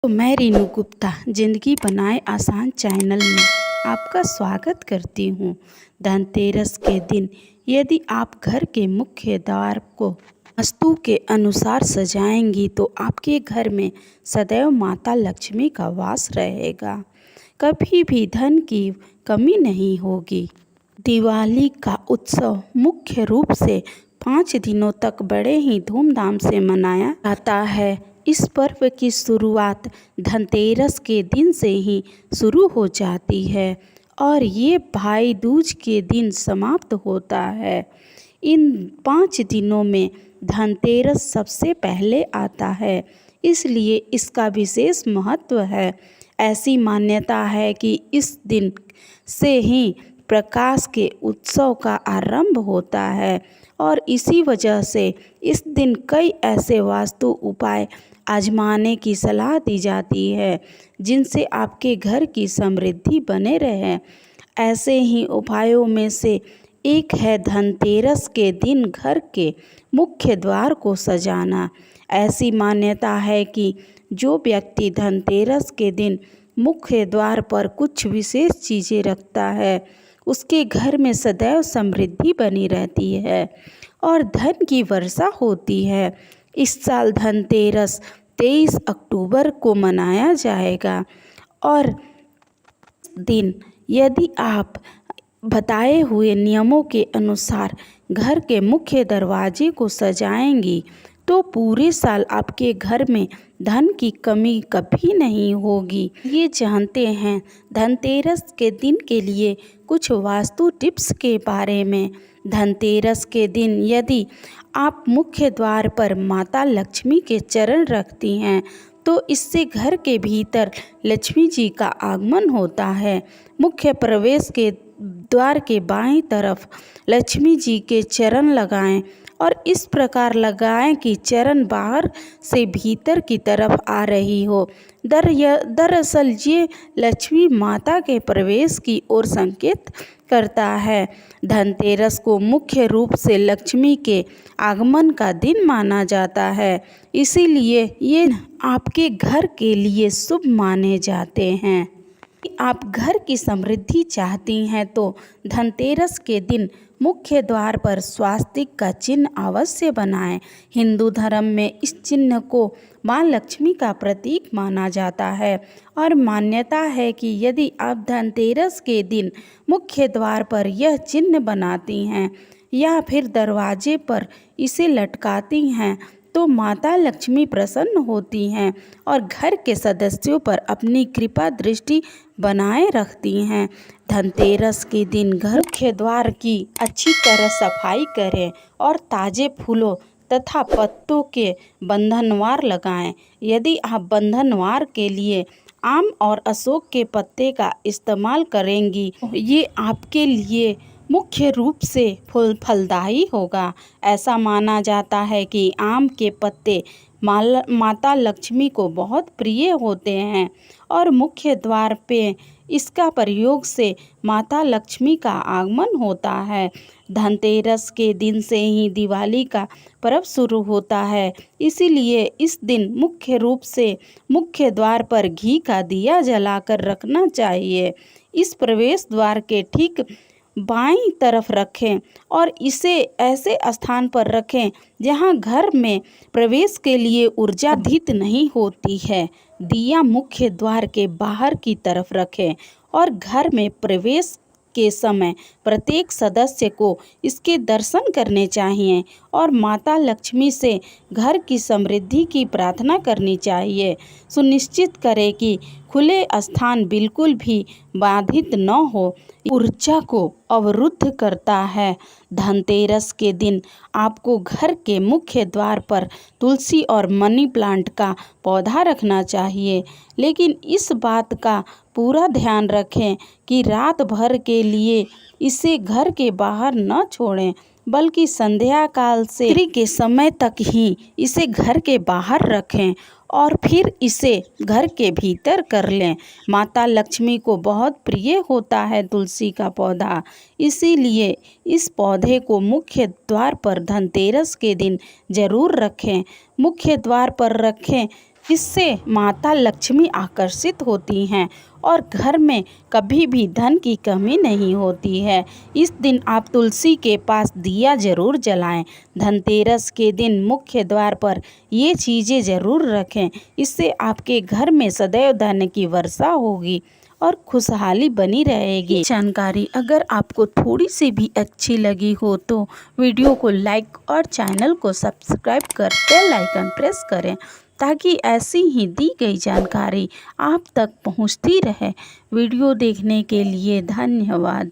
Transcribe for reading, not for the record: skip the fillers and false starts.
तो मैं रीनू गुप्ता ज़िंदगी बनाए आसान चैनल में आपका स्वागत करती हूँ। धनतेरस के दिन यदि आप घर के मुख्य द्वार को वास्तु के अनुसार सजाएंगी तो आपके घर में सदैव माता लक्ष्मी का वास रहेगा। कभी भी धन की कमी नहीं होगी। दिवाली का उत्सव मुख्य रूप से 5 दिनों तक बड़े ही धूमधाम से मनाया जाता है। इस पर्व की शुरुआत धनतेरस के दिन से ही शुरू हो जाती है और ये भाई दूज के दिन समाप्त होता है। इन 5 दिनों में धनतेरस सबसे पहले आता है, इसलिए इसका विशेष महत्व है। ऐसी मान्यता है कि इस दिन से ही प्रकाश के उत्सव का आरंभ होता है और इसी वजह से इस दिन कई ऐसे वास्तु उपाय आजमाने की सलाह दी जाती है जिनसे आपके घर की समृद्धि बने रहे। ऐसे ही उपायों में से एक है धनतेरस के दिन घर के मुख्य द्वार को सजाना। ऐसी मान्यता है कि जो व्यक्ति धनतेरस के दिन मुख्य द्वार पर कुछ विशेष चीज़ें रखता है उसके घर में सदैव समृद्धि बनी रहती है और धन की वर्षा होती है। इस साल धनतेरस 23 अक्टूबर को मनाया जाएगा और दिन यदि आप बताए हुए नियमों के अनुसार घर के मुख्य दरवाजे को सजाएंगी तो पूरे साल आपके घर में धन की कमी कभी नहीं होगी। ये जानते हैं धनतेरस के दिन के लिए कुछ वास्तु टिप्स के बारे में। धनतेरस के दिन यदि आप मुख्य द्वार पर माता लक्ष्मी के चरण रखती हैं तो इससे घर के भीतर लक्ष्मी जी का आगमन होता है। मुख्य प्रवेश के द्वार के बाईं तरफ लक्ष्मी जी के चरण लगाएं और इस प्रकार लगाएं कि चरण बाहर से भीतर की तरफ आ रही हो। दरअसल ये लक्ष्मी माता के प्रवेश की ओर संकेत करता है। धनतेरस को मुख्य रूप से लक्ष्मी के आगमन का दिन माना जाता है, इसीलिए ये आपके घर के लिए शुभ माने जाते हैं। आप घर की समृद्धि चाहती हैं तो धनतेरस के दिन मुख्य द्वार पर स्वास्तिक का चिन्ह अवश्य बनाएं। हिंदू धर्म में इस चिन्ह को मां लक्ष्मी का प्रतीक माना जाता है और मान्यता है कि यदि आप धनतेरस के दिन मुख्य द्वार पर यह चिन्ह बनाती हैं या फिर दरवाजे पर इसे लटकाती हैं तो माता लक्ष्मी प्रसन्न होती हैं और घर के सदस्यों पर अपनी कृपा दृष्टि बनाए रखती हैं। धनतेरस के दिन घर मुख्य द्वार की अच्छी तरह सफाई करें और ताज़े फूलों तथा पत्तों के बंधनवार लगाएं। यदि आप बंधनवार के लिए आम और अशोक के पत्ते का इस्तेमाल करेंगी ये आपके लिए मुख्य रूप से फलदायी होगा। ऐसा माना जाता है कि आम के पत्ते माता लक्ष्मी को बहुत प्रिय होते हैं और मुख्य द्वार पे इसका प्रयोग से माता लक्ष्मी का आगमन होता है। धनतेरस के दिन से ही दिवाली का पर्व शुरू होता है, इसीलिए इस दिन मुख्य रूप से मुख्य द्वार पर घी का दिया जलाकर रखना चाहिए। इस प्रवेश द्वार के ठीक बाईं तरफ रखें और इसे ऐसे स्थान पर रखें जहां घर में प्रवेश के लिए ऊर्जा अधित नहीं होती है। दिया मुख्य द्वार के बाहर की तरफ रखें और घर में प्रवेश के समय प्रत्येक सदस्य को इसके दर्शन करने चाहिए और माता लक्ष्मी से घर की समृद्धि की प्रार्थना करनी चाहिए। सुनिश्चित करें कि खुले स्थान बिल्कुल भी बाधित न हो, ऊर्जा को अवरुद्ध करता है। धनतेरस के दिन आपको घर के मुख्य द्वार पर तुलसी और मनी प्लांट का पौधा रखना चाहिए, लेकिन इस बात का पूरा ध्यान रखें कि रात भर के लिए इसे घर के बाहर न छोड़ें, बल्कि संध्या काल से रात्रि के समय तक ही इसे घर के बाहर रखें और फिर इसे घर के भीतर कर लें। माता लक्ष्मी को बहुत प्रिय होता है तुलसी का पौधा, इसीलिए इस पौधे को मुख्य द्वार पर धनतेरस के दिन जरूर रखें। मुख्य द्वार पर रखें इससे माता लक्ष्मी आकर्षित होती हैं और घर में कभी भी धन की कमी नहीं होती है। इस दिन आप तुलसी के पास दिया जरूर जलाएं। धनतेरस के दिन मुख्य द्वार पर ये चीज़ें ज़रूर रखें। इससे आपके घर में सदैव धन की वर्षा होगी और खुशहाली बनी रहेगी। जानकारी अगर आपको थोड़ी सी भी अच्छी लगी हो तो वीडियो को लाइक और चैनल को सब्सक्राइब कर बेल आइकन प्रेस करें, ताकि ऐसी ही दी गई जानकारी आप तक पहुंचती रहे। वीडियो देखने के लिए धन्यवाद।